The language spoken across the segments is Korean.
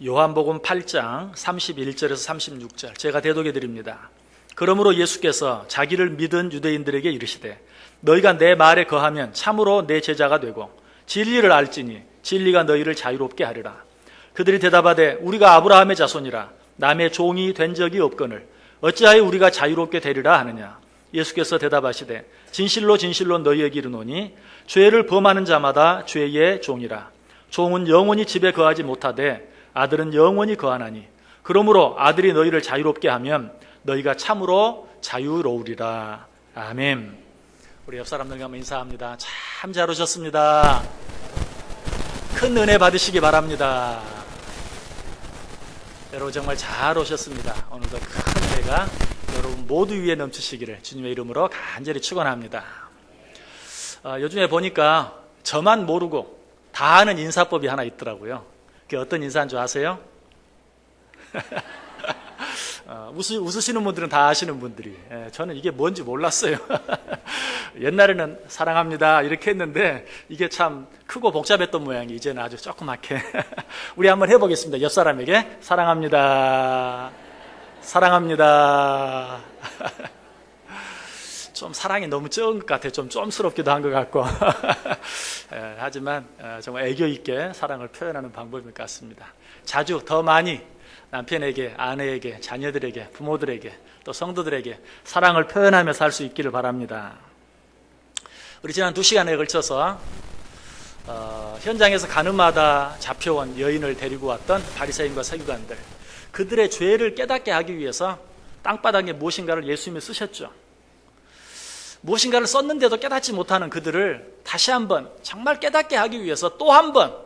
요한복음 8장 31절에서 36절 제가 대독해 드립니다. 그러므로 예수께서 자기를 믿은 유대인들에게 이르시되 너희가 내 말에 거하면 참으로 내 제자가 되고 진리를 알지니 진리가 너희를 자유롭게 하리라. 그들이 대답하되 우리가 아브라함의 자손이라 남의 종이 된 적이 없거늘 어찌하여 우리가 자유롭게 되리라 하느냐. 예수께서 대답하시되 진실로 진실로 너희에게 이르노니 죄를 범하는 자마다 죄의 종이라. 종은 영원히 집에 거하지 못하되 아들은 영원히 거하나니 그러므로 아들이 너희를 자유롭게 하면 너희가 참으로 자유로우리라. 아멘. 우리 옆 사람들과 한번 인사합니다. 참 잘 오셨습니다. 큰 은혜 받으시기 바랍니다. 여러분 정말 잘 오셨습니다. 오늘도 큰 은혜가 여러분 모두 위에 넘치시기를 주님의 이름으로 간절히 축원합니다. 요즘에 보니까 저만 모르고 다 아는 인사법이 하나 있더라고요. 그게 어떤 인사인 줄 아세요? 웃으시는 분들은 다 아시는 분들이, 저는 이게 뭔지 몰랐어요. 옛날에는 사랑합니다 이렇게 했는데 이게 참 크고 복잡했던 모양이 이제는 아주 조그맣게 우리 한번 해보겠습니다. 옆 사람에게 사랑합니다, 사랑합니다. 좀 사랑이 너무 적은 것 같아요. 좀 쫌스럽기도 한 것 같고 하지만 정말 애교 있게 사랑을 표현하는 방법일 것 같습니다. 자주 더 많이 남편에게, 아내에게, 자녀들에게, 부모들에게, 또 성도들에게 사랑을 표현하며 살 수 있기를 바랍니다. 우리 지난 2시간에 걸쳐서 현장에서 가늠하다 잡혀온 여인을 데리고 왔던 바리새인과 서기관들, 그들의 죄를 깨닫게 하기 위해서 땅바닥에 무엇인가를 예수님이 쓰셨죠. 무엇인가를 썼는데도 깨닫지 못하는 그들을 다시 한번 정말 깨닫게 하기 위해서 또 한 번,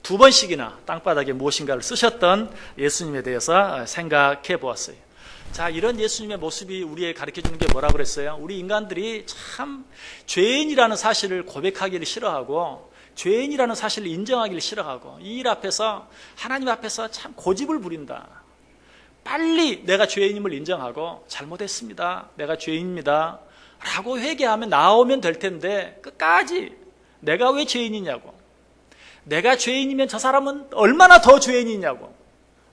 2번씩이나 땅바닥에 무엇인가를 쓰셨던 예수님에 대해서 생각해 보았어요. 자, 이런 예수님의 모습이 우리에게 가르쳐 주는 게 뭐라고 그랬어요? 우리 인간들이 참 죄인이라는 사실을 고백하기를 싫어하고 죄인이라는 사실을 인정하기를 싫어하고 이 일 앞에서, 하나님 앞에서 참 고집을 부린다. 빨리 내가 죄인임을 인정하고 잘못했습니다, 내가 죄인입니다 라고 회개하면 나오면 될 텐데 끝까지 내가 왜 죄인이냐고, 내가 죄인이면 저 사람은 얼마나 더 죄인이냐고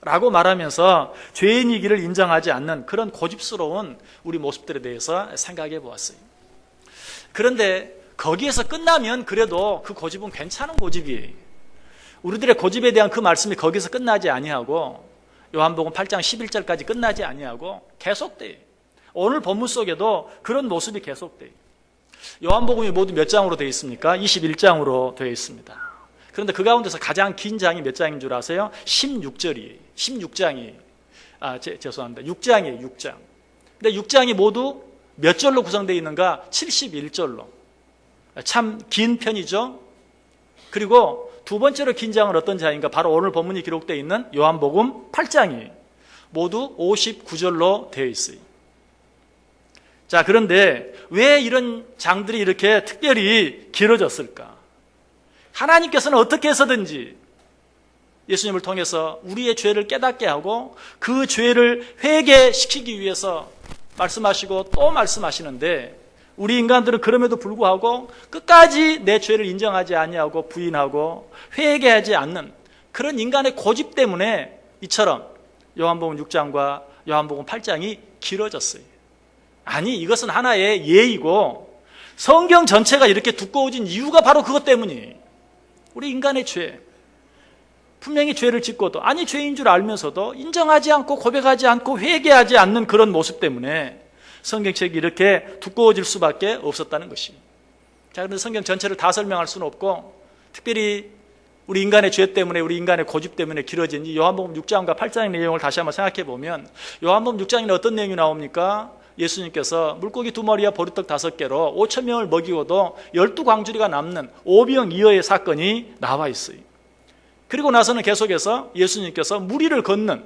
라고 말하면서 죄인이기를 인정하지 않는 그런 고집스러운 우리 모습들에 대해서 생각해 보았어요. 그런데 거기에서 끝나면 그래도 그 고집은 괜찮은 고집이에요. 우리들의 고집에 대한 그 말씀이 거기서 끝나지 아니하고 요한복음 8장 11절까지 끝나지 아니하고 계속돼요. 오늘 본문 속에도 그런 모습이 계속돼요. 요한복음이 모두 몇 장으로 되어 있습니까? 21장으로 되어 있습니다. 그런데 그 가운데서 가장 긴 장이 몇 장인 줄 아세요? 16절이에요. 16장이, 죄송합니다. 6장이에요, 6장. 근데 6장이 모두 몇 절로 구성되어 있는가? 71절로. 참 긴 편이죠? 그리고 두 번째로 긴 장은 어떤 장인가? 바로 오늘 본문이 기록되어 있는 요한복음 8장이에요. 모두 59절로 되어 있어요. 자, 그런데 왜 이런 장들이 이렇게 특별히 길어졌을까? 하나님께서는 어떻게 해서든지 예수님을 통해서 우리의 죄를 깨닫게 하고 그 죄를 회개시키기 위해서 말씀하시고 또 말씀하시는데 우리 인간들은 그럼에도 불구하고 끝까지 내 죄를 인정하지 아니하고 부인하고 회개하지 않는 그런 인간의 고집 때문에 이처럼 요한복음 6장과 요한복음 8장이 길어졌어요. 아니, 이것은 하나의 예이고 성경 전체가 이렇게 두꺼워진 이유가 바로 그것 때문이에요. 우리 인간의 죄, 분명히 죄를 짓고도 아니 죄인 줄 알면서도 인정하지 않고 고백하지 않고 회개하지 않는 그런 모습 때문에 성경책이 이렇게 두꺼워질 수밖에 없었다는 것입니다. 자, 그런데 성경 전체를 다 설명할 수는 없고 특별히 우리 인간의 죄 때문에, 우리 인간의 고집 때문에 길어진 이 요한복음 6장과 8장의 내용을 다시 한번 생각해 보면 요한복음 6장에는 어떤 내용이 나옵니까? 예수님께서 물고기 2마리와 보리떡 5개로 5,000명을 먹이고도 12광주리가 남는 오병이어의 사건이 나와 있어요. 그리고 나서는 계속해서 예수님께서 무리를 걷는,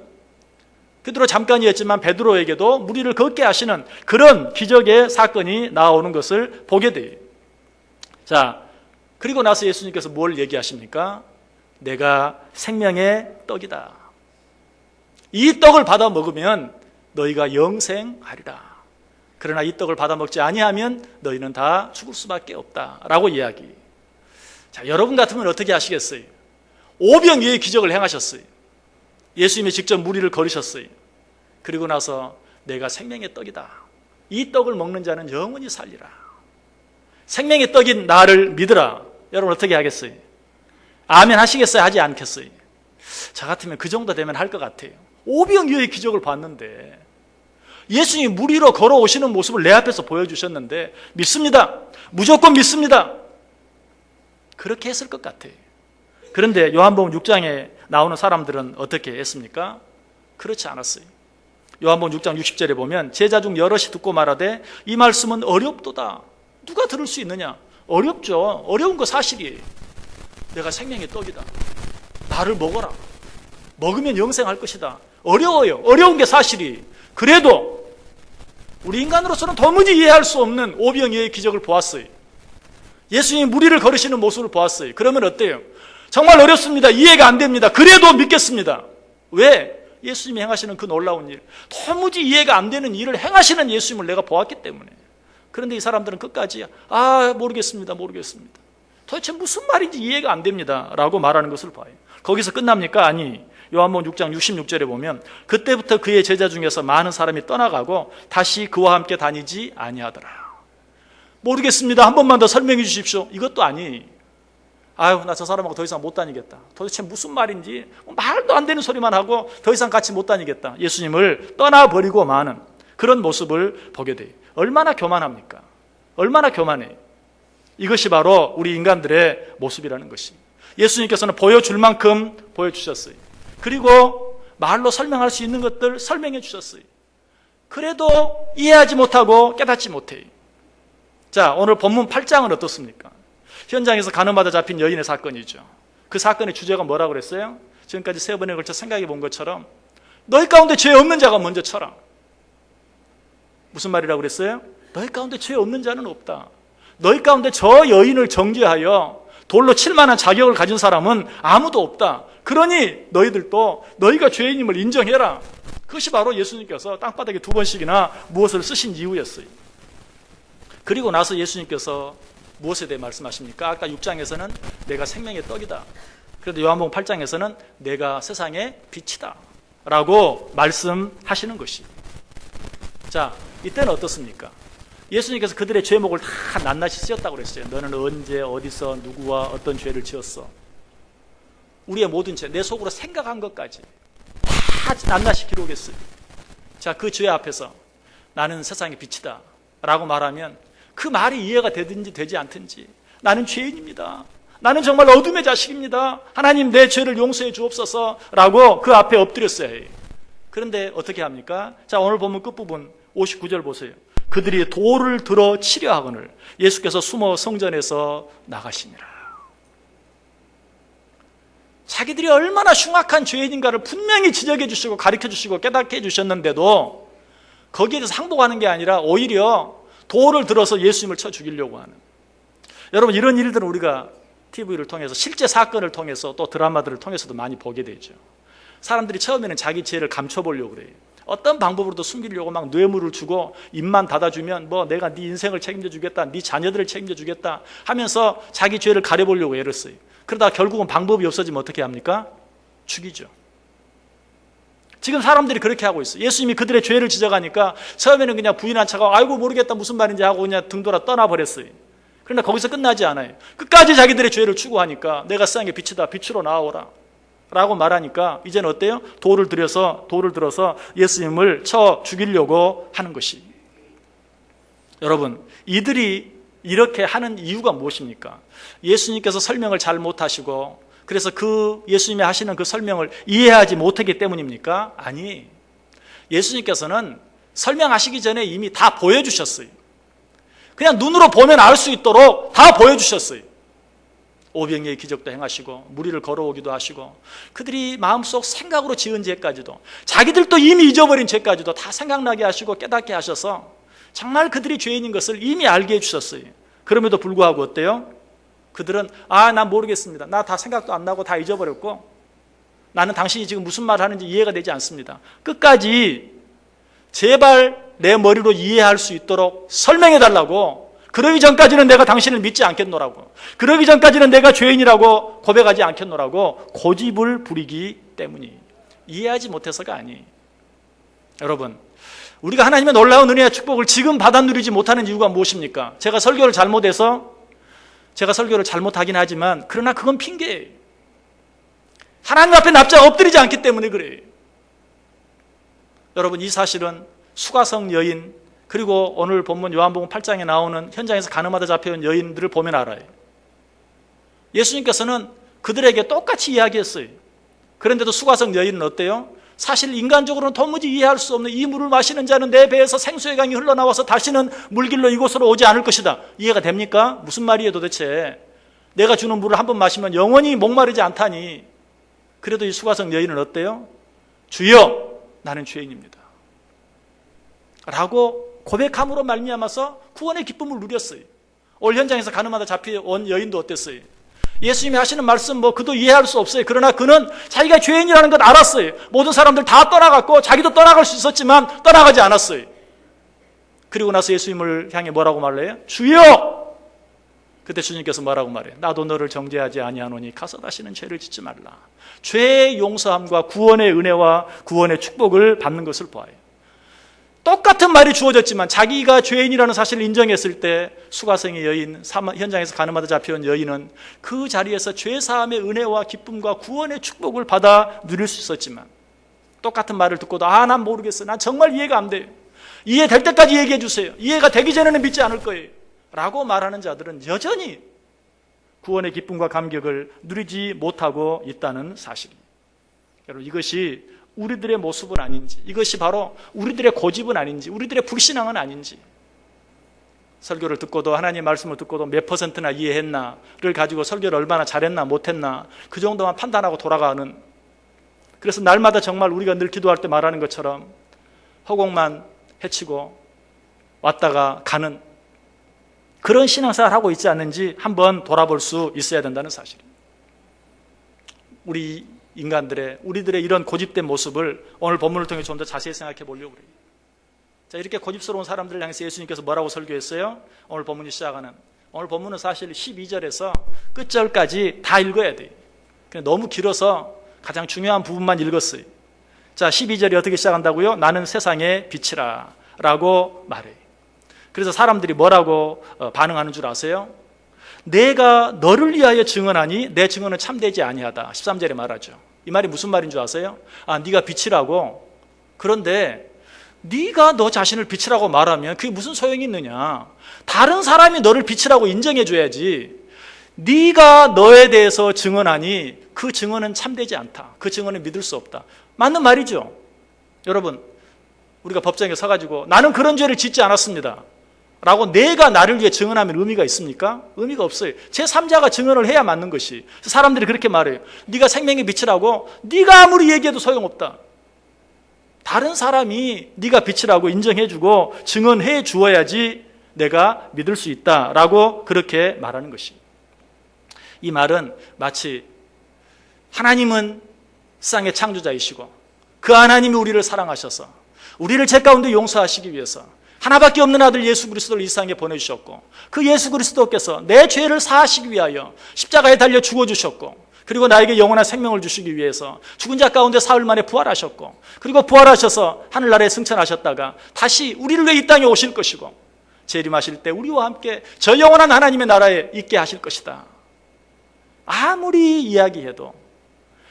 베드로 잠깐이었지만 베드로에게도 무리를 걷게 하시는 그런 기적의 사건이 나오는 것을 보게 돼요. 자, 그리고 나서 예수님께서 뭘 얘기하십니까? 내가 생명의 떡이다. 이 떡을 받아 먹으면 너희가 영생하리라. 그러나 이 떡을 받아 먹지 아니하면 너희는 다 죽을 수밖에 없다라고 이야기. 자, 여러분 같으면 어떻게 하시겠어요? 오병이어의 기적을 행하셨어요. 예수님이 직접 무리를 걸으셨어요. 그리고 나서 내가 생명의 떡이다. 이 떡을 먹는 자는 영원히 살리라. 생명의 떡인 나를 믿으라. 여러분 어떻게 하겠어요? 아멘 하시겠어요? 하지 않겠어요? 저 같으면 그 정도 되면 할 것 같아요. 오병이어의 기적을 봤는데 예수님이 무리로 걸어오시는 모습을 내 앞에서 보여주셨는데 믿습니다. 무조건 믿습니다. 그렇게 했을 것 같아요. 그런데 요한복음 6장에 나오는 사람들은 어떻게 했습니까? 그렇지 않았어요. 요한복음 6장 60절에 보면 제자 중 여럿이 듣고 말하되 이 말씀은 어렵도다. 누가 들을 수 있느냐? 어렵죠. 어려운 거 사실이에요. 내가 생명의 떡이다. 나를 먹어라. 먹으면 영생할 것이다. 어려워요. 어려운 게 사실이. 그래도 우리 인간으로서는 도무지 이해할 수 없는 오병이어의 기적을 보았어요. 예수님이 무리를 걸으시는 모습을 보았어요. 그러면 어때요? 정말 어렵습니다. 이해가 안 됩니다. 그래도 믿겠습니다. 왜? 예수님이 행하시는 그 놀라운 일, 도무지 이해가 안 되는 일을 행하시는 예수님을 내가 보았기 때문에. 그런데 이 사람들은 끝까지 모르겠습니다. 도대체 무슨 말인지 이해가 안 됩니다 라고 말하는 것을 봐요. 거기서 끝납니까? 아니, 요한복음 6장 66절에 보면 그때부터 그의 제자 중에서 많은 사람이 떠나가고 다시 그와 함께 다니지 아니하더라. 모르겠습니다. 한 번만 더 설명해 주십시오. 이것도 아니. 나 저 사람하고 더 이상 못 다니겠다. 도대체 무슨 말인지 말도 안 되는 소리만 하고 더 이상 같이 못 다니겠다. 예수님을 떠나버리고 마는 그런 모습을 보게 돼요. 얼마나 교만합니까? 얼마나 교만해요. 이것이 바로 우리 인간들의 모습이라는 것이. 예수님께서는 보여줄 만큼 보여주셨어요. 그리고 말로 설명할 수 있는 것들 설명해 주셨어요. 그래도 이해하지 못하고 깨닫지 못해요. 자, 오늘 본문 8장은 어떻습니까? 현장에서 가늠하다 잡힌 여인의 사건이죠. 그 사건의 주제가 뭐라고 그랬어요? 지금까지 3번에 걸쳐 생각해 본 것처럼 너희 가운데 죄 없는 자가 먼저 쳐라. 무슨 말이라고 그랬어요? 너희 가운데 죄 없는 자는 없다. 너희 가운데 저 여인을 정죄하여 돌로 칠 만한 자격을 가진 사람은 아무도 없다. 그러니 너희들도 너희가 죄인임을 인정해라. 그것이 바로 예수님께서 땅바닥에 2번씩이나 무엇을 쓰신 이유였어요. 그리고 나서 예수님께서 무엇에 대해 말씀하십니까? 아까 6장에서는 내가 생명의 떡이다. 그런데 요한복음 8장에서는 내가 세상의 빛이다 라고 말씀하시는 것이. 자, 이때는 어떻습니까? 예수님께서 그들의 죄목을 다 낱낱이 쓰셨다고 그랬어요. 너는 언제 어디서 누구와 어떤 죄를 지었어. 우리의 모든 죄, 내 속으로 생각한 것까지 다 낱낱이 기록했어요. 자, 그 죄 앞에서 나는 세상의 빛이다 라고 말하면 그 말이 이해가 되든지 되지 않든지 나는 죄인입니다. 나는 정말 어둠의 자식입니다. 하나님 내 죄를 용서해 주옵소서 라고 그 앞에 엎드렸어야 해요. 그런데 어떻게 합니까? 자, 오늘 보면 끝부분 59절 보세요. 그들이 돌을 들어 치려 하거늘 예수께서 숨어 성전에서 나가시니라. 자기들이 얼마나 흉악한 죄인인가를 분명히 지적해 주시고 가르쳐 주시고 깨닫게 해 주셨는데도 거기에 대해서 항복하는 게 아니라 오히려 돌을 들어서 예수님을 쳐 죽이려고 하는. 여러분, 이런 일들은 우리가 TV를 통해서 실제 사건을 통해서 또 드라마들을 통해서도 많이 보게 되죠. 사람들이 처음에는 자기 죄를 감춰보려고 그래요. 어떤 방법으로도 숨기려고 막 뇌물을 주고 입만 닫아주면 내가 네 인생을 책임져 주겠다, 네 자녀들을 책임져 주겠다 하면서 자기 죄를 가려보려고 애를 써요. 그러다가 결국은 방법이 없어지면 어떻게 합니까? 죽이죠. 지금 사람들이 그렇게 하고 있어요. 예수님이 그들의 죄를 지적하니까 처음에는 그냥 부인한 척하고 아이고 모르겠다 무슨 말인지 하고 그냥 등돌아 떠나버렸어요. 그러나 거기서 끝나지 않아요. 끝까지 자기들의 죄를 추구하니까 내가 세상의 빛이다, 빛으로 나아오라 라고 말하니까 이제는 어때요? 돌을 들어서 예수님을 쳐 죽이려고 하는 것이. 여러분, 이들이 이렇게 하는 이유가 무엇입니까? 예수님께서 설명을 잘 못하시고 그래서 그 예수님이 하시는 그 설명을 이해하지 못하기 때문입니까? 아니, 예수님께서는 설명하시기 전에 이미 다 보여주셨어요. 그냥 눈으로 보면 알 수 있도록 다 보여주셨어요. 오병이의 기적도 행하시고 무리를 걸어오기도 하시고 그들이 마음속 생각으로 지은 죄까지도 자기들도 이미 잊어버린 죄까지도 다 생각나게 하시고 깨닫게 하셔서 정말 그들이 죄인인 것을 이미 알게 해주셨어요. 그럼에도 불구하고 어때요? 그들은 난 모르겠습니다. 나 다 생각도 안 나고 다 잊어버렸고 나는 당신이 지금 무슨 말을 하는지 이해가 되지 않습니다. 끝까지 제발 내 머리로 이해할 수 있도록 설명해달라고. 그러기 전까지는 내가 당신을 믿지 않겠노라고. 그러기 전까지는 내가 죄인이라고 고백하지 않겠노라고 고집을 부리기 때문이. 이해하지 못해서가 아니에요. 여러분, 우리가 하나님의 놀라운 은혜와 축복을 지금 받아 누리지 못하는 이유가 무엇입니까? 제가 설교를 잘못하긴 하지만 그러나 그건 핑계예요. 하나님 앞에 납작 엎드리지 않기 때문에 그래요. 여러분, 이 사실은 수가성 여인, 그리고 오늘 본문 요한복음 8장에 나오는 현장에서 간음하다 잡혀온 여인들을 보면 알아요. 예수님께서는 그들에게 똑같이 이야기했어요. 그런데도 수가성 여인은 어때요? 사실 인간적으로는 도무지 이해할 수 없는 이 물을 마시는 자는 내 배에서 생수의 강이 흘러나와서 다시는 물길로 이곳으로 오지 않을 것이다. 이해가 됩니까? 무슨 말이에요 도대체? 내가 주는 물을 한 번 마시면 영원히 목마르지 않다니. 그래도 이 수가성 여인은 어때요? 주여, 나는 죄인입니다 라고 고백함으로 말미암아서 구원의 기쁨을 누렸어요. 오늘 현장에서 간음하다 잡혀온 여인도 어땠어요? 예수님이 하시는 말씀 그도 이해할 수 없어요. 그러나 그는 자기가 죄인이라는 것 알았어요. 모든 사람들 다 떠나갔고 자기도 떠나갈 수 있었지만 떠나가지 않았어요. 그리고 나서 예수님을 향해 뭐라고 말해요? 주여! 그때 주님께서 뭐라고 말해요? 나도 너를 정죄하지 아니하노니 가서 다시는 죄를 짓지 말라. 죄의 용서함과 구원의 은혜와 구원의 축복을 받는 것을 보아요. 똑같은 말이 주어졌지만 자기가 죄인이라는 사실을 인정했을 때 수가성의 여인, 현장에서 간음하다 잡혀온 여인은 그 자리에서 죄사함의 은혜와 기쁨과 구원의 축복을 받아 누릴 수 있었지만 똑같은 말을 듣고도 난 모르겠어, 난 정말 이해가 안 돼요, 이해될 때까지 얘기해 주세요, 이해가 되기 전에는 믿지 않을 거예요 라고 말하는 자들은 여전히 구원의 기쁨과 감격을 누리지 못하고 있다는 사실입니다. 여러분, 이것이 우리들의 모습은 아닌지, 이것이 바로 우리들의 고집은 아닌지, 우리들의 불신앙은 아닌지, 설교를 듣고도 하나님의 말씀을 듣고도 몇 %나 이해했나를 가지고 설교를 얼마나 잘했나 못했나 그 정도만 판단하고 돌아가는, 그래서 날마다 정말 우리가 늘 기도할 때 말하는 것처럼 허공만 헤치고 왔다가 가는 그런 신앙생활을 하고 있지 않는지 한번 돌아볼 수 있어야 된다는 사실입니다. 우리들의 이런 고집된 모습을 오늘 본문을 통해 좀 더 자세히 생각해 보려고 그래요. 자, 이렇게 고집스러운 사람들을 향해서 예수님께서 뭐라고 설교했어요? 오늘 본문이 시작하는, 오늘 본문은 사실 12절에서 끝절까지 다 읽어야 돼요. 너무 길어서 가장 중요한 부분만 읽었어요. 자, 12절이 어떻게 시작한다고요? 나는 세상의 빛이라 라고 말해요. 그래서 사람들이 뭐라고 반응하는 줄 아세요? 내가 너를 위하여 증언하니 내 증언은 참되지 아니하다. 13절에 말하죠. 이 말이 무슨 말인 줄 아세요? 네가 빛이라고. 그런데 네가 너 자신을 빛이라고 말하면 그게 무슨 소용이 있느냐. 다른 사람이 너를 빛이라고 인정해 줘야지. 네가 너에 대해서 증언하니 그 증언은 참되지 않다. 그 증언은 믿을 수 없다. 맞는 말이죠. 여러분, 우리가 법정에 서가지고 나는 그런 죄를 짓지 않았습니다 라고 내가 나를 위해 증언하면 의미가 있습니까? 의미가 없어요. 제3자가 증언을 해야 맞는 것이. 사람들이 그렇게 말해요. 네가 생명의 빛이라고. 네가 아무리 얘기해도 소용없다. 다른 사람이 네가 빛이라고 인정해주고 증언해 주어야지 내가 믿을 수 있다라고 그렇게 말하는 것이. 이 말은 마치 하나님은 세상의 창조자이시고 그 하나님이 우리를 사랑하셔서 우리를 죄 가운데 용서하시기 위해서 하나밖에 없는 아들 예수 그리스도를 이 세상에 보내주셨고 그 예수 그리스도께서 내 죄를 사하시기 위하여 십자가에 달려 죽어주셨고 그리고 나에게 영원한 생명을 주시기 위해서 죽은 자 가운데 사흘 만에 부활하셨고 그리고 부활하셔서 하늘나라에 승천하셨다가 다시 우리를 위해 이 땅에 오실 것이고 재림하실 때 우리와 함께 저 영원한 하나님의 나라에 있게 하실 것이다. 아무리 이야기해도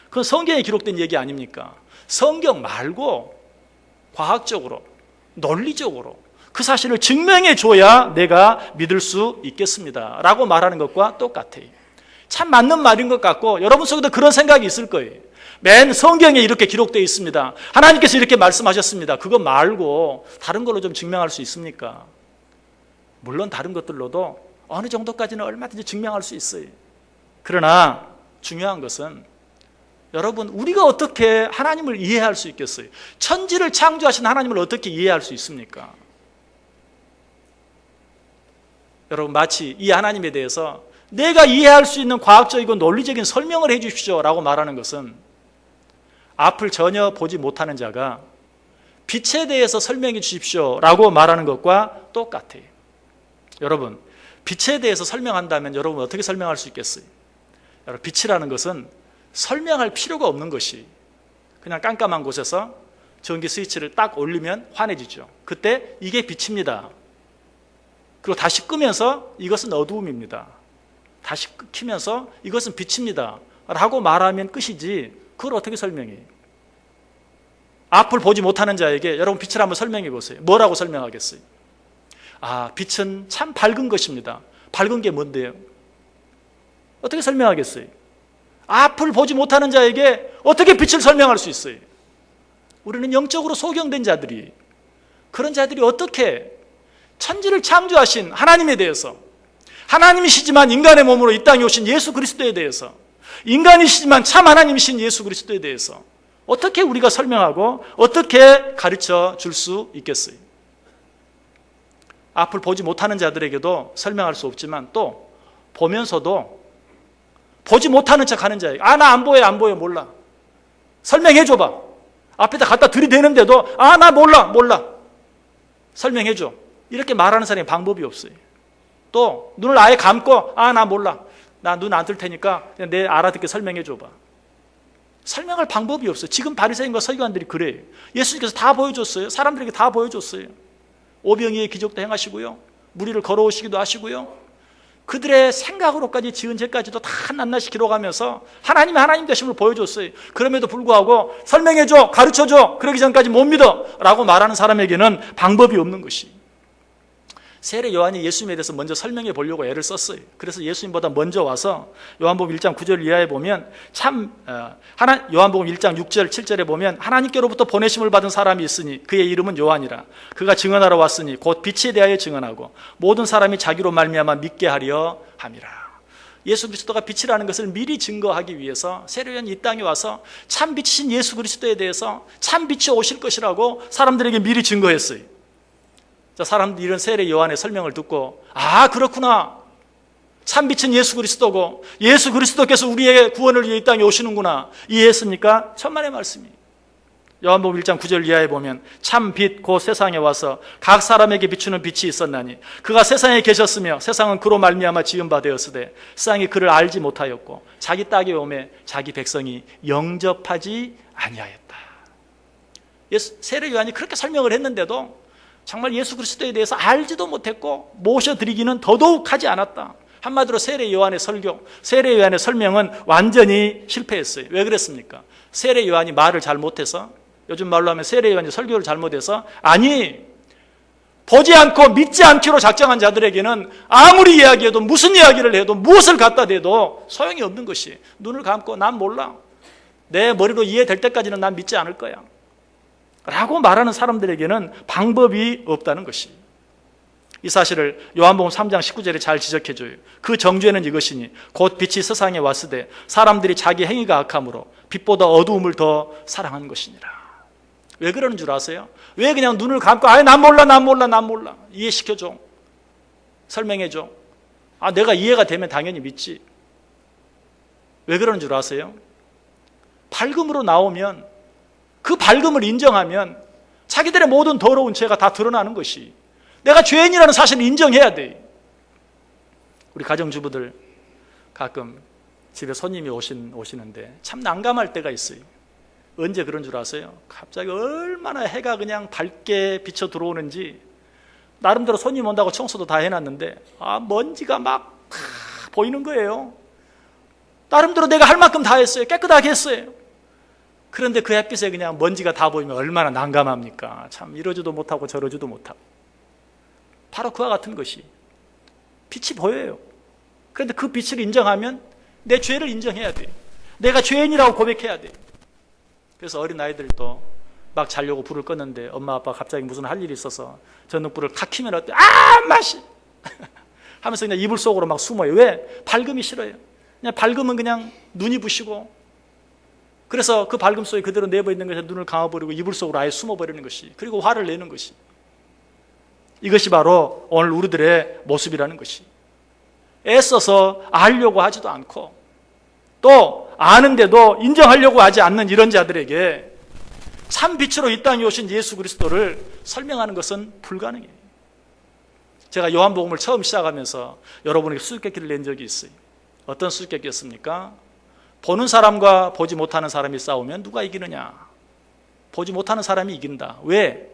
그건 성경에 기록된 얘기 아닙니까? 성경 말고 과학적으로 논리적으로 그 사실을 증명해 줘야 내가 믿을 수 있겠습니다 라고 말하는 것과 똑같아요. 참 맞는 말인 것 같고 여러분 속에도 그런 생각이 있을 거예요. 맨 성경에 이렇게 기록되어 있습니다. 하나님께서 이렇게 말씀하셨습니다. 그거 말고 다른 걸로 좀 증명할 수 있습니까? 물론 다른 것들로도 어느 정도까지는 얼마든지 증명할 수 있어요. 그러나 중요한 것은 여러분, 우리가 어떻게 하나님을 이해할 수 있겠어요? 천지를 창조하신 하나님을 어떻게 이해할 수 있습니까? 여러분, 마치 이 하나님에 대해서 내가 이해할 수 있는 과학적이고 논리적인 설명을 해 주십시오 라고 말하는 것은 앞을 전혀 보지 못하는 자가 빛에 대해서 설명해 주십시오 라고 말하는 것과 똑같아요. 여러분, 빛에 대해서 설명한다면 여러분 어떻게 설명할 수 있겠어요? 여러분, 빛이라는 것은 설명할 필요가 없는 것이 그냥 깜깜한 곳에서 전기 스위치를 딱 올리면 환해지죠. 그때 이게 빛입니다. 그리고 다시 끄면서 이것은 어두움입니다. 다시 켜면서 이것은 빛입니다. 라고 말하면 끝이지 그걸 어떻게 설명해? 앞을 보지 못하는 자에게 여러분 빛을 한번 설명해 보세요. 뭐라고 설명하겠어요? 아, 빛은 참 밝은 것입니다. 밝은 게 뭔데요? 어떻게 설명하겠어요? 앞을 보지 못하는 자에게 어떻게 빛을 설명할 수 있어요? 우리는 영적으로 소경된 자들이, 그런 자들이 어떻게 천지를 창조하신 하나님에 대해서, 하나님이시지만 인간의 몸으로 이 땅에 오신 예수 그리스도에 대해서, 인간이시지만 참 하나님이신 예수 그리스도에 대해서 어떻게 우리가 설명하고 어떻게 가르쳐 줄 수 있겠어요? 앞을 보지 못하는 자들에게도 설명할 수 없지만 또 보면서도 보지 못하는 척 하는 자에게 아, 나 안 보여, 안 보여, 몰라. 설명해 줘봐. 앞에다 갖다 들이대는데도 아, 나 몰라. 설명해 줘. 이렇게 말하는 사람이 방법이 없어요. 또 눈을 아예 감고 아, 나 몰라. 나 눈 안 뜰 테니까 그냥 내 알아듣게 설명해 줘봐. 설명할 방법이 없어요. 지금 바리새인과 서기관들이 그래요. 예수님께서 다 보여줬어요. 사람들에게 다 보여줬어요. 오병이의 기적도 행하시고요. 무리를 걸어오시기도 하시고요. 그들의 생각으로까지 지은 죄까지도 다 낱낱이 기록하면서 하나님의 하나님 되심을 보여줬어요. 그럼에도 불구하고 설명해줘, 가르쳐줘, 그러기 전까지 못 믿어 라고 말하는 사람에게는 방법이 없는 것이. 세례 요한이 예수님에 대해서 먼저 설명해 보려고 애를 썼어요. 그래서 예수님보다 먼저 와서 요한복음 1장 9절 이하에 보면 요한복음 1장 6절 7절에 보면 하나님께로부터 보내심을 받은 사람이 있으니 그의 이름은 요한이라. 그가 증언하러 왔으니 곧 빛에 대하여 증언하고 모든 사람이 자기로 말미암아 믿게 하려 함이라. 예수 그리스도가 빛이라는 것을 미리 증거하기 위해서 세례 요한이 이 땅에 와서 참 빛이신 예수 그리스도에 대해서 참 빛이 오실 것이라고 사람들에게 미리 증거했어요. 사람들이 이런 세례 요한의 설명을 듣고 아, 그렇구나. 참 빛은 예수 그리스도고 예수 그리스도께서 우리의 구원을 위해 이 땅에 오시는구나. 이해했습니까? 천만의 말씀이. 요한복음 1장 9절 이하에 보면 참 빛 곧 세상에 와서 각 사람에게 비추는 빛이 있었나니 그가 세상에 계셨으며 세상은 그로 말미암아 지은 바 되었으되 세상이 그를 알지 못하였고 자기 땅에 오매 자기 백성이 영접하지 아니하였다. 세례 요한이 그렇게 설명을 했는데도 정말 예수 그리스도에 대해서 알지도 못했고 모셔드리기는 더더욱 하지 않았다. 한마디로 세례 요한의 설교, 세례 요한의 설명은 완전히 실패했어요. 왜 그랬습니까? 세례 요한이 말을 잘못해서, 요즘 말로 하면 세례 요한이 설교를 잘못해서, 아니 보지 않고 믿지 않기로 작정한 자들에게는 아무리 이야기해도 무슨 이야기를 해도 무엇을 갖다 대도 소용이 없는 것이, 눈을 감고 난 몰라, 내 머리로 이해될 때까지는 난 믿지 않을 거야 라고 말하는 사람들에게는 방법이 없다는 것이. 이 사실을 요한복음 3장 19절에 잘 지적해줘요. 그 정죄는 이것이니 곧 빛이 세상에 왔으되 사람들이 자기 행위가 악함으로 빛보다 어두움을 더 사랑한 것이니라. 왜 그러는 줄 아세요? 왜 그냥 눈을 감고 아예 난 몰라 이해시켜줘, 설명해줘. 아, 내가 이해가 되면 당연히 믿지. 왜 그러는 줄 아세요? 밝음으로 나오면, 그 밝음을 인정하면 자기들의 모든 더러운 죄가 다 드러나는 것이, 내가 죄인이라는 사실을 인정해야 돼. 우리 가정주부들 가끔 집에 손님이 오시는데 참 난감할 때가 있어요. 언제 그런 줄 아세요? 갑자기 얼마나 해가 그냥 밝게 비쳐 들어오는지, 나름대로 손님 온다고 청소도 다 해놨는데 먼지가 막 보이는 거예요. 나름대로 내가 할 만큼 다 했어요. 깨끗하게 했어요. 그런데 그 햇빛에 그냥 먼지가 다 보이면 얼마나 난감합니까? 참 이러지도 못하고 저러지도 못하고. 바로 그와 같은 것이, 빛이 보여요. 그런데 그 빛을 인정하면 내 죄를 인정해야 돼. 내가 죄인이라고 고백해야 돼. 그래서 어린아이들도 막 자려고 불을 껐는데 엄마 아빠 갑자기 무슨 할 일이 있어서 전등불을 탁 켜면 어때? 맛이 하면서 그냥 이불 속으로 막 숨어요. 왜? 밝음이 싫어요. 그냥 밝음은 그냥 눈이 부시고, 그래서 그 밝음 속에 그대로 내버 있는 것에 눈을 감아버리고 이불 속으로 아예 숨어버리는 것이, 그리고 화를 내는 것이, 이것이 바로 오늘 우리들의 모습이라는 것이. 애써서 알려고 하지도 않고 또 아는데도 인정하려고 하지 않는 이런 자들에게 참 빛으로 이 땅에 오신 예수 그리스도를 설명하는 것은 불가능해요. 제가 요한복음을 처음 시작하면서 여러분에게 수수께끼를 낸 적이 있어요. 어떤 수수께끼였습니까? 보는 사람과 보지 못하는 사람이 싸우면 누가 이기느냐? 보지 못하는 사람이 이긴다. 왜?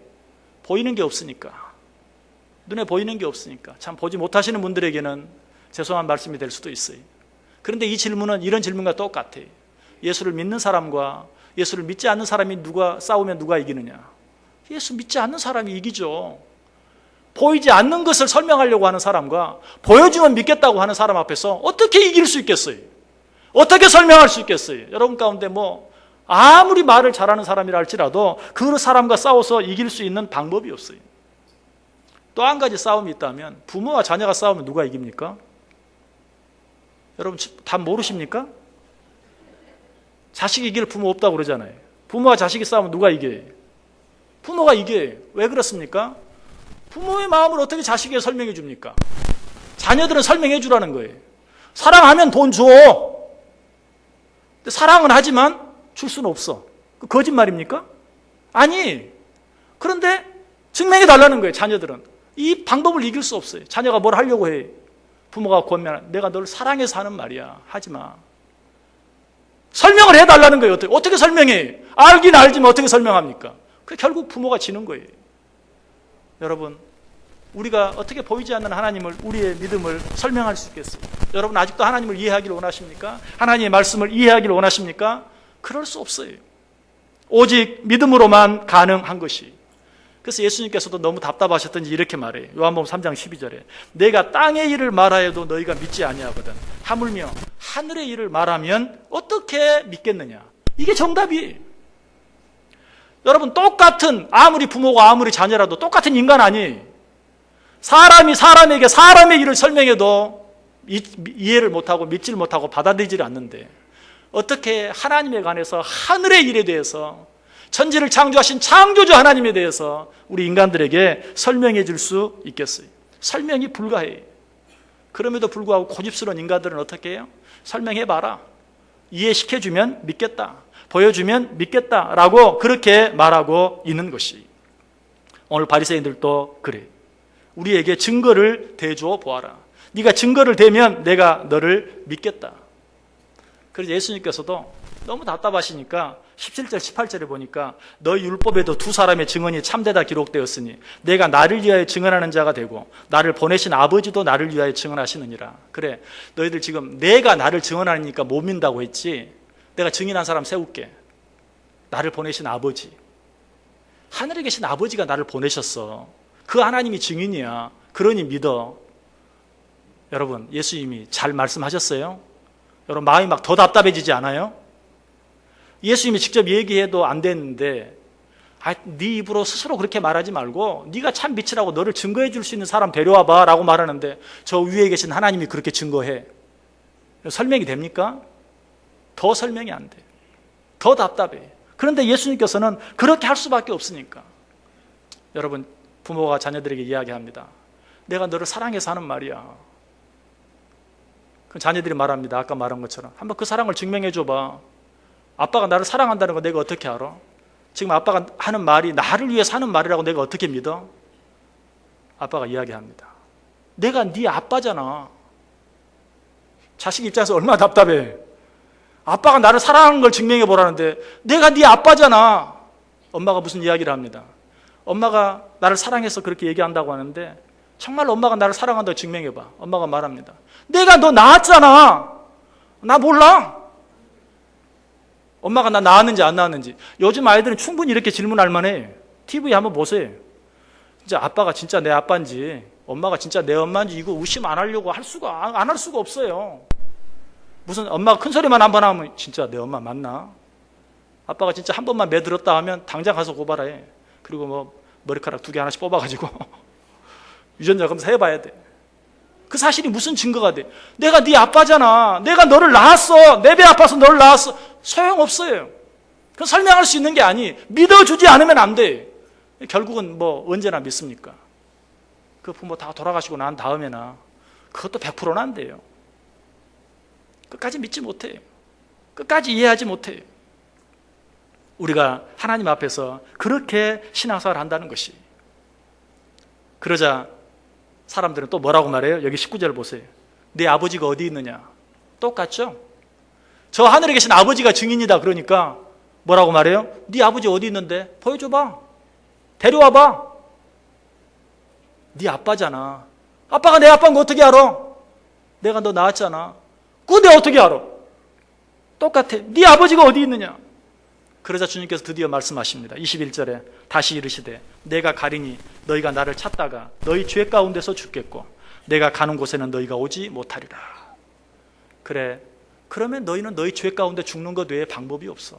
보이는 게 없으니까. 눈에 보이는 게 없으니까. 참 보지 못하시는 분들에게는 죄송한 말씀이 될 수도 있어요. 그런데 이 질문은 이런 질문과 똑같아요. 예수를 믿는 사람과 예수를 믿지 않는 사람이 싸우면 누가 이기느냐? 예수 믿지 않는 사람이 이기죠. 보이지 않는 것을 설명하려고 하는 사람과 보여주면 믿겠다고 하는 사람 앞에서 어떻게 이길 수 있겠어요? 어떻게 설명할 수 있겠어요? 여러분 가운데 아무리 말을 잘하는 사람이라 할지라도 그 사람과 싸워서 이길 수 있는 방법이 없어요. 또 한 가지 싸움이 있다면 부모와 자녀가 싸우면 누가 이깁니까? 여러분 답 모르십니까? 자식이 이길 부모 없다고 그러잖아요. 부모와 자식이 싸우면 누가 이겨요? 부모가 이겨요. 왜 그렇습니까? 부모의 마음을 어떻게 자식에게 설명해 줍니까? 자녀들은 설명해 주라는 거예요. 사랑하면 돈 줘. 근데 사랑은 하지만 줄 수는 없어. 그 거짓말입니까? 아니. 그런데 증명해 달라는 거예요. 자녀들은. 이 방법을 이길 수 없어요. 자녀가 뭘 하려고 해. 부모가 권면한 내가 너를 사랑해서 하는 말이야. 하지 마. 설명을 해달라는 거예요. 어떻게 설명해? 알긴 알지만 어떻게 설명합니까? 결국 부모가 지는 거예요. 여러분, 우리가 어떻게 보이지 않는 하나님을, 우리의 믿음을 설명할 수 있겠어요? 여러분 아직도 하나님을 이해하기를 원하십니까? 하나님의 말씀을 이해하기를 원하십니까? 그럴 수 없어요. 오직 믿음으로만 가능한 것이. 그래서 예수님께서도 너무 답답하셨던지 이렇게 말해요. 요한복음 3장 12절에 내가 땅의 일을 말하여도 너희가 믿지 아니하거든 하물며 하늘의 일을 말하면 어떻게 믿겠느냐. 이게 정답이에요. 여러분 똑같은 아무리 부모가 아무리 자녀라도 똑같은 인간 아니에요. 사람이 사람에게 사람의 일을 설명해도 이해를 못하고 믿지를 못하고 받아들이지를 않는데 어떻게 하나님에 관해서 하늘의 일에 대해서 천지를 창조하신 창조주 하나님에 대해서 우리 인간들에게 설명해 줄 수 있겠어요? 설명이 불가해요. 그럼에도 불구하고 고집스러운 인간들은 어떻게 해요? 설명해봐라. 이해시켜주면 믿겠다. 보여주면 믿겠다라고 그렇게 말하고 있는 것이 오늘 바리새인들도 그래. 우리에게 증거를 대주어 보아라. 네가 증거를 대면 내가 너를 믿겠다. 그래서 예수님께서도 너무 답답하시니까 17절 18절에 보니까 너희 율법에도 두 사람의 증언이 참되다 기록되었으니 내가 나를 위하여 증언하는 자가 되고 나를 보내신 아버지도 나를 위하여 증언하시느니라. 그래, 너희들 지금 내가 나를 증언하니까 못 믿는다고 했지. 내가 증인한 사람 세울게. 나를 보내신 아버지, 하늘에 계신 아버지가 나를 보내셨어. 그 하나님이 증인이야. 그러니 믿어. 여러분 예수님이 잘 말씀하셨어요? 여러분 마음이 막 더 답답해지지 않아요? 예수님이 직접 얘기해도 안 됐는데 네 입으로 스스로 그렇게 말하지 말고 네가 참 빛이라고 너를 증거해 줄 수 있는 사람 데려와봐 라고 말하는데 저 위에 계신 하나님이 그렇게 증거해. 설명이 됩니까? 더 설명이 안 돼. 더 답답해. 그런데 예수님께서는 그렇게 할 수밖에 없으니까. 여러분 부모가 자녀들에게 이야기합니다. 내가 너를 사랑해서 하는 말이야. 그럼 자녀들이 말합니다. 아까 말한 것처럼 한번 그 사랑을 증명해 줘봐. 아빠가 나를 사랑한다는 거 내가 어떻게 알아? 지금 아빠가 하는 말이 나를 위해서 하는 말이라고 내가 어떻게 믿어? 아빠가 이야기합니다. 내가 네 아빠잖아. 자식 입장에서 얼마나 답답해. 아빠가 나를 사랑하는 걸 증명해 보라는데 내가 네 아빠잖아. 엄마가 무슨 이야기를 합니다. 엄마가 나를 사랑해서 그렇게 얘기한다고 하는데 정말 엄마가 나를 사랑한다고 증명해 봐. 엄마가 말합니다. 내가 너 낳았잖아. 나 몰라. 엄마가 나 낳았는지 안 낳았는지. 요즘 아이들은 충분히 이렇게 질문할 만해. TV 한번 보세요. 진짜 아빠가 진짜 내 아빠인지 엄마가 진짜 내 엄마인지 이거 의심 안 하려고 안 할 수가 없어요. 무슨 엄마가 큰 소리만 한 번 하면 진짜 내 엄마 맞나? 아빠가 진짜 한 번만 매들었다 하면 당장 가서 고발해. 그리고 머리카락 2개 하나씩 뽑아가지고 유전자 검사 해봐야 돼. 그 사실이 무슨 증거가 돼? 내가 네 아빠잖아. 내가 너를 낳았어. 내 배 아파서 너를 낳았어. 소용없어요. 그건 설명할 수 있는 게 아니. 믿어주지 않으면 안 돼. 결국은 언제나 믿습니까? 그 부모 다 돌아가시고 난 다음에나 그것도 100%는 안 돼요. 끝까지 믿지 못해요. 끝까지 이해하지 못해요. 우리가 하나님 앞에서 그렇게 신앙생활을 한다는 것이. 그러자 사람들은 또 뭐라고 말해요? 여기 19절 보세요. 네 아버지가 어디 있느냐? 똑같죠? 저 하늘에 계신 아버지가 증인이다. 그러니까 뭐라고 말해요? 네 아버지 어디 있는데? 보여줘봐. 데려와봐. 네 아빠잖아. 아빠가 내 아빠인 거 어떻게 알아? 내가 너 낳았잖아. 그거 내가 어떻게 알아? 똑같아. 네 아버지가 어디 있느냐? 그러자 주님께서 드디어 말씀하십니다. 21절에 다시 이르시되 내가 가리니 너희가 나를 찾다가 너희 죄 가운데서 죽겠고 내가 가는 곳에는 너희가 오지 못하리라. 그래, 그러면 너희는 너희 죄 가운데 죽는 것 외에 방법이 없어.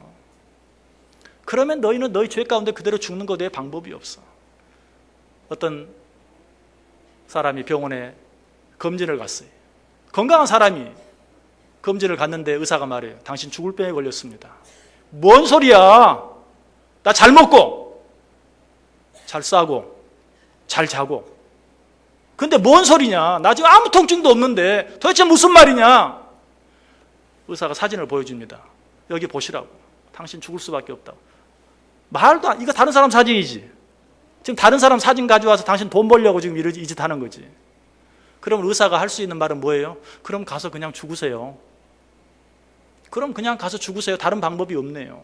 그러면 너희는 너희 죄 가운데 그대로 죽는 것 외에 방법이 없어. 어떤 사람이 병원에 검진을 갔어요. 건강한 사람이 검진을 갔는데 의사가 말해요. 당신 죽을 병에 걸렸습니다. 뭔 소리야? 나 잘 먹고 잘 싸고 잘 자고. 근데 뭔 소리냐? 나 지금 아무 통증도 없는데 도대체 무슨 말이냐? 의사가 사진을 보여줍니다. 여기 보시라고. 당신 죽을 수밖에 없다고. 말도 안, 이거 다른 사람 사진이지. 지금 다른 사람 사진 가져와서 당신 돈 벌려고 지금 이 짓 하는 거지. 그럼 의사가 할 수 있는 말은 뭐예요? 그럼 가서 그냥 죽으세요. 그럼 그냥 가서 죽으세요. 다른 방법이 없네요.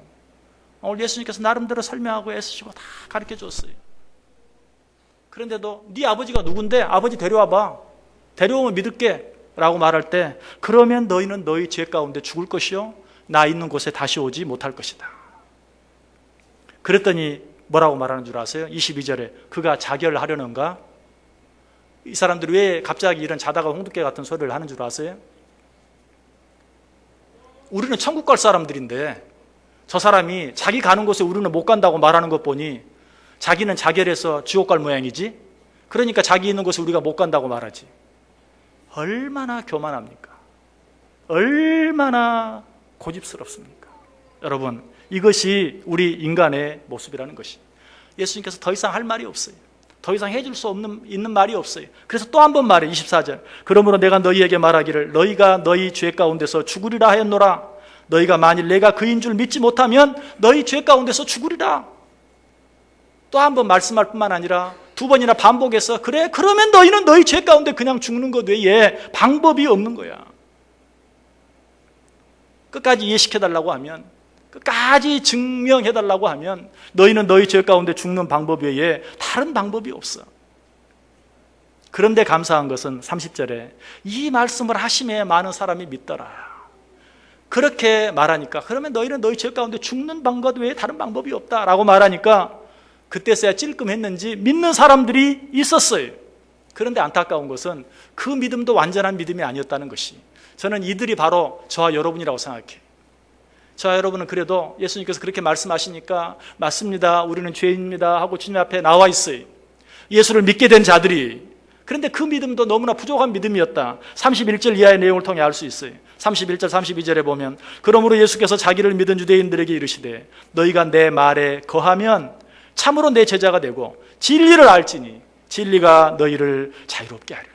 오늘 예수님께서 나름대로 설명하고 애쓰시고 다 가르쳐 줬어요. 그런데도 네 아버지가 누군데? 아버지 데려와봐. 데려오면 믿을게 라고 말할 때 그러면 너희는 너희 죄 가운데 죽을 것이요 나 있는 곳에 다시 오지 못할 것이다. 그랬더니 뭐라고 말하는 줄 아세요? 22절에 그가 자결하려는가? 이 사람들이 왜 갑자기 이런 자다가 홍두깨 같은 소리를 하는 줄 아세요? 우리는 천국 갈 사람들인데 저 사람이 자기 가는 곳에 우리는 못 간다고 말하는 것 보니 자기는 자결해서 지옥 갈 모양이지? 그러니까 자기 있는 곳에 우리가 못 간다고 말하지. 얼마나 교만합니까? 얼마나 고집스럽습니까? 여러분, 이것이 우리 인간의 모습이라는 것이. 예수님께서 더 이상 할 말이 없어요. 더 이상 해줄 수 있는 말이 없어요. 그래서 또 한 번 말해 24절 그러므로 내가 너희에게 말하기를 너희가 너희 죄 가운데서 죽으리라 하였노라. 너희가 만일 내가 그인 줄 믿지 못하면 너희 죄 가운데서 죽으리라. 또 한 번 말씀할 뿐만 아니라 두 번이나 반복해서 그래 그러면 너희는 너희 죄 가운데 그냥 죽는 것 외에 방법이 없는 거야. 끝까지 이해시켜달라고 하면 끝까지 증명해달라고 하면 너희는 너희 죄 가운데 죽는 방법 외에 다른 방법이 없어. 그런데 감사한 것은 30절에 이 말씀을 하심에 많은 사람이 믿더라. 그렇게 말하니까 그러면 너희는 너희 죄 가운데 죽는 방법 외에 다른 방법이 없다라고 말하니까 그때서야 찔끔했는지 믿는 사람들이 있었어요. 그런데 안타까운 것은 그 믿음도 완전한 믿음이 아니었다는 것이 저는 이들이 바로 저와 여러분이라고 생각해요. 저와 여러분은 그래도 예수님께서 그렇게 말씀하시니까 맞습니다. 우리는 죄인입니다 하고 주님 앞에 나와 있어요. 예수를 믿게 된 자들이. 그런데 그 믿음도 너무나 부족한 믿음이었다. 31절 이하의 내용을 통해 알 수 있어요. 31절 32절에 보면 그러므로 예수께서 자기를 믿은 유대인들에게 이르시되 너희가 내 말에 거하면 참으로 내 제자가 되고 진리를 알지니 진리가 너희를 자유롭게 하리라.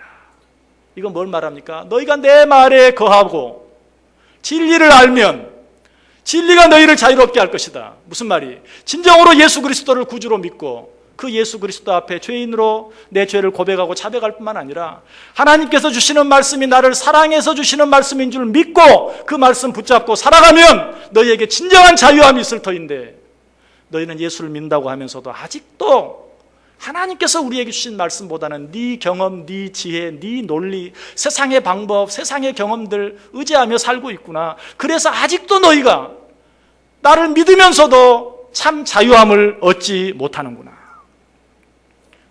이건 뭘 말합니까? 너희가 내 말에 거하고 진리를 알면 진리가 너희를 자유롭게 할 것이다. 무슨 말이? 진정으로 예수 그리스도를 구주로 믿고 그 예수 그리스도 앞에 죄인으로 내 죄를 고백하고 자백할 뿐만 아니라 하나님께서 주시는 말씀이 나를 사랑해서 주시는 말씀인 줄 믿고 그 말씀 붙잡고 살아가면 너희에게 진정한 자유함이 있을 터인데 너희는 예수를 믿는다고 하면서도 아직도 하나님께서 우리에게 주신 말씀보다는 네 경험, 네 지혜, 네 논리, 세상의 방법, 세상의 경험들 의지하며 살고 있구나. 그래서 아직도 너희가 나를 믿으면서도 참 자유함을 얻지 못하는구나.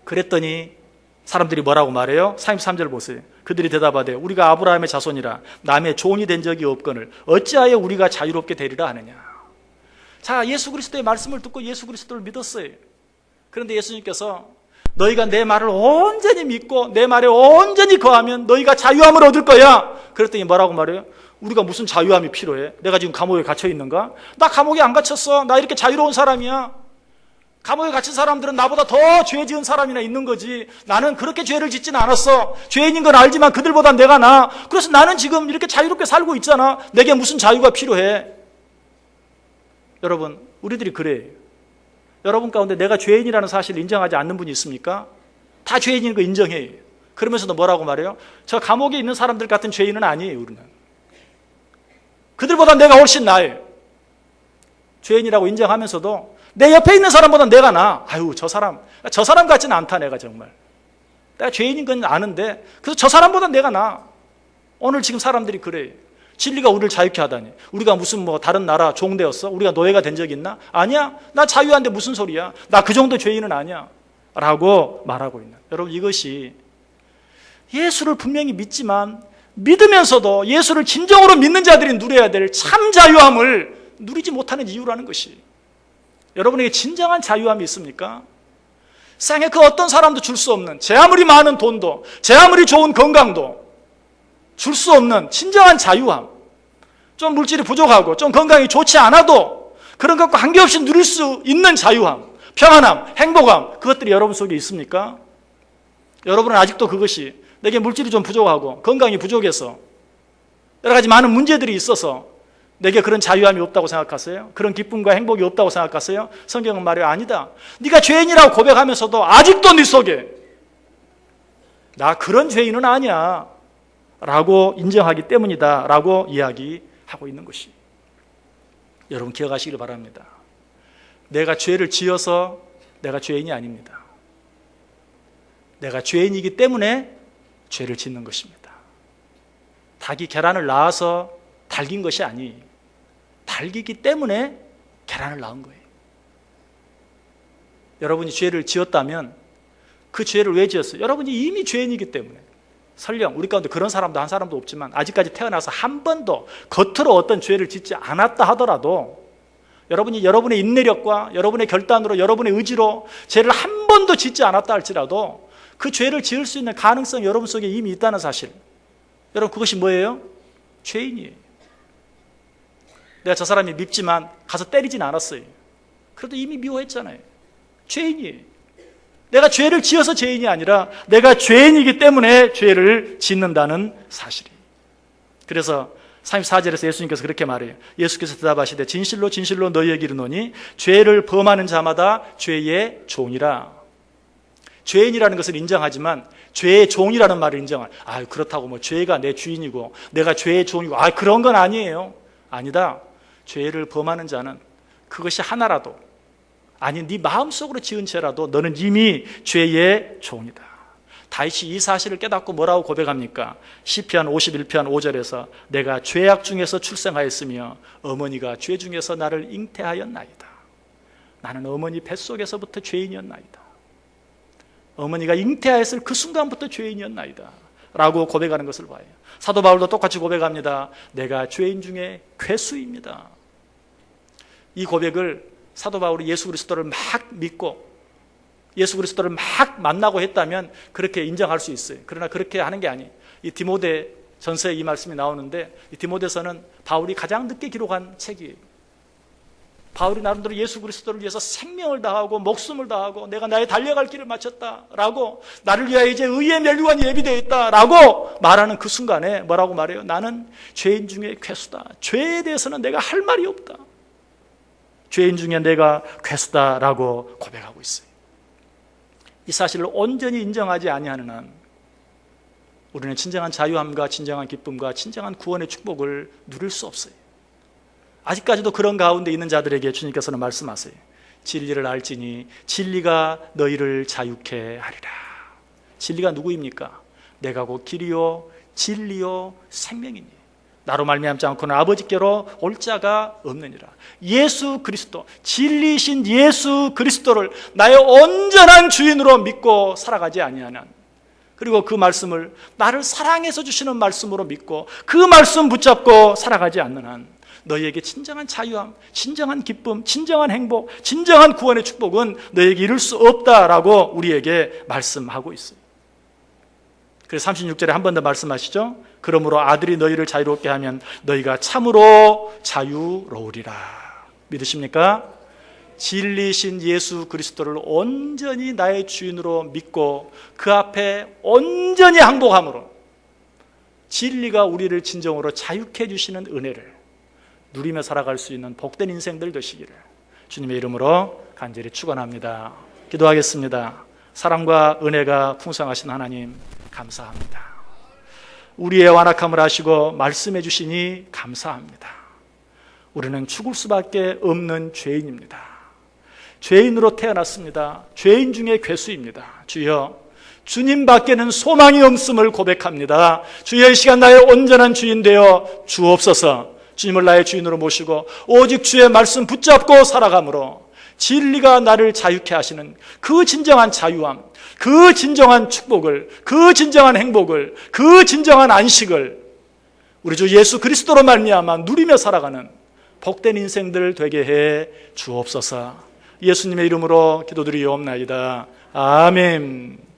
그랬더니 사람들이 뭐라고 말해요? 33절 보세요. 그들이 대답하되 우리가 아브라함의 자손이라 남의 종이 된 적이 없거늘 어찌하여 우리가 자유롭게 되리라 하느냐. 자, 예수 그리스도의 말씀을 듣고 예수 그리스도를 믿었어요. 그런데 예수님께서 너희가 내 말을 온전히 믿고 내 말에 온전히 거하면 너희가 자유함을 얻을 거야. 그랬더니 뭐라고 말해요? 우리가 무슨 자유함이 필요해? 내가 지금 감옥에 갇혀 있는가? 나 감옥에 안 갇혔어. 나 이렇게 자유로운 사람이야. 감옥에 갇힌 사람들은 나보다 더 죄 지은 사람이나 있는 거지. 나는 그렇게 죄를 짓지는 않았어. 죄인인 건 알지만 그들보다 내가 나아. 그래서 나는 지금 이렇게 자유롭게 살고 있잖아. 내게 무슨 자유가 필요해? 여러분, 우리들이 그래요. 여러분 가운데 내가 죄인이라는 사실을 인정하지 않는 분이 있습니까? 다 죄인인 거 인정해요. 그러면서도 뭐라고 말해요? 저 감옥에 있는 사람들 같은 죄인은 아니에요. 우리는 그들보다 내가 훨씬 나아요. 죄인이라고 인정하면서도 내 옆에 있는 사람보다 내가 나아. 아유, 저 사람 같지는 않다, 내가 정말. 내가 죄인인 건 아는데, 그래서 저 사람보다 내가 나아. 오늘 지금 사람들이 그래. 진리가 우리를 자유케 하다니. 우리가 무슨 다른 나라 종 되었어? 우리가 노예가 된 적 있나? 아니야. 나 자유한데 무슨 소리야. 나 그 정도 죄인은 아니야. 라고 말하고 있는. 여러분, 이것이 예수를 분명히 믿지만 믿으면서도 예수를 진정으로 믿는 자들이 누려야 될 참 자유함을 누리지 못하는 이유라는 것이. 여러분에게 진정한 자유함이 있습니까? 세상에 그 어떤 사람도 줄 수 없는, 제 아무리 많은 돈도, 제 아무리 좋은 건강도 줄 수 없는 진정한 자유함. 좀 물질이 부족하고 좀 건강이 좋지 않아도 그런 것과 관계없이 누릴 수 있는 자유함, 평안함, 행복함, 그것들이 여러분 속에 있습니까? 여러분은 아직도 그것이 내게 물질이 좀 부족하고 건강이 부족해서 여러 가지 많은 문제들이 있어서 내게 그런 자유함이 없다고 생각하세요? 그런 기쁨과 행복이 없다고 생각하세요? 성경은 말이에요, 아니다. 네가 죄인이라고 고백하면서도 아직도 네 속에 나 그런 죄인은 아니야 라고 인정하기 때문이다 라고 이야기하고 있는 것이. 여러분 기억하시길 바랍니다. 내가 죄를 지어서 내가 죄인이 아닙니다. 내가 죄인이기 때문에 죄를 짓는 것입니다. 닭이 계란을 낳아서 달긴 것이 아니, 달기기 때문에 계란을 낳은 거예요. 여러분이 죄를 지었다면 그 죄를 왜 지었어요? 여러분이 이미 죄인이기 때문에. 설령 우리 가운데 그런 사람도 한 사람도 없지만 아직까지 태어나서 한 번도 겉으로 어떤 죄를 짓지 않았다 하더라도 여러분이 여러분의 인내력과 여러분의 결단으로 여러분의 의지로 죄를 한 번도 짓지 않았다 할지라도 그 죄를 지을 수 있는 가능성이 여러분 속에 이미 있다는 사실. 여러분 그것이 뭐예요? 죄인이에요. 내가 저 사람이 밉지만 가서 때리진 않았어요. 그래도 이미 미워했잖아요. 죄인이에요. 내가 죄를 지어서 죄인이 아니라 내가 죄인이기 때문에 죄를 짓는다는 사실이에요. 그래서 34절에서 예수님께서 그렇게 말해요. 예수께서 대답하시되 진실로 진실로 너희에게 이르노니 죄를 범하는 자마다 죄의 종이라. 죄인이라는 것을 인정하지만 죄의 종이라는 말을 그렇다고 죄가 내 주인이고 내가 죄의 종이고 그런 건 아니에요. 아니다. 죄를 범하는 자는 그것이 하나라도 아니 네 마음속으로 지은 죄라도 너는 이미 죄의 종이다. 다윗이 이 사실을 깨닫고 뭐라고 고백합니까? 시편 51편 5절에서 내가 죄악 중에서 출생하였으며 어머니가 죄 중에서 나를 잉태하였나이다. 나는 어머니 뱃속에서부터 죄인이었나이다. 어머니가 잉태하였을 그 순간부터 죄인이었나이다 라고 고백하는 것을 봐요. 사도 바울도 똑같이 고백합니다. 내가 죄인 중에 괴수입니다. 이 고백을 사도 바울이 예수 그리스도를 막 믿고 예수 그리스도를 막 만나고 했다면 그렇게 인정할 수 있어요. 그러나 그렇게 하는 게 아니에요. 이 디모데 전서에 이 말씀이 나오는데 이 디모데서는 바울이 가장 늦게 기록한 책이에요. 바울이 나름대로 예수 그리스도를 위해서 생명을 다하고 목숨을 다하고 내가 나의 달려갈 길을 마쳤다라고 나를 위하여 이제 의의 면류관이 예비되어 있다라고 말하는 그 순간에 뭐라고 말해요? 나는 죄인 중에 괴수다. 죄에 대해서는 내가 할 말이 없다. 죄인 중에 내가 괴수다라고 고백하고 있어요. 이 사실을 온전히 인정하지 아니하는 한 우리는 진정한 자유함과 진정한 기쁨과 진정한 구원의 축복을 누릴 수 없어요. 아직까지도 그런 가운데 있는 자들에게 주님께서는 말씀하세요. 진리를 알지니 진리가 너희를 자유케 하리라. 진리가 누구입니까? 내가 곧 길이요 진리요 생명이니 나로 말미암지 않고는 아버지께로 올 자가 없느니라. 예수 그리스도, 진리이신 예수 그리스도를 나의 온전한 주인으로 믿고 살아가지 아니하는, 그리고 그 말씀을 나를 사랑해서 주시는 말씀으로 믿고 그 말씀 붙잡고 살아가지 않는 한 너희에게 진정한 자유함, 진정한 기쁨, 진정한 행복, 진정한 구원의 축복은 너희에게 이룰 수 없다라고 우리에게 말씀하고 있어요. 그래서 36절에 한 번 더 말씀하시죠. 그러므로 아들이 너희를 자유롭게 하면 너희가 참으로 자유로우리라. 믿으십니까? 진리신 예수 그리스도를 온전히 나의 주인으로 믿고 그 앞에 온전히 항복함으로 진리가 우리를 진정으로 자유케 해주시는 은혜를 누리며 살아갈 수 있는 복된 인생들 되시기를 주님의 이름으로 간절히 축원합니다. 기도하겠습니다. 사랑과 은혜가 풍성하신 하나님 감사합니다. 우리의 완악함을 아시고 말씀해 주시니 감사합니다. 우리는 죽을 수밖에 없는 죄인입니다. 죄인으로 태어났습니다. 죄인 중에 괴수입니다. 주여, 주님 밖에는 소망이 없음을 고백합니다. 주여, 이 시간 나의 온전한 주인 되어 주옵소서. 주님을 나의 주인으로 모시고 오직 주의 말씀 붙잡고 살아감으로 진리가 나를 자유케 하시는 그 진정한 자유함, 그 진정한 축복을, 그 진정한 행복을, 그 진정한 안식을 우리 주 예수 그리스도로 말미암아 누리며 살아가는 복된 인생들 되게 해 주옵소서. 예수님의 이름으로 기도드리옵나이다. 아멘.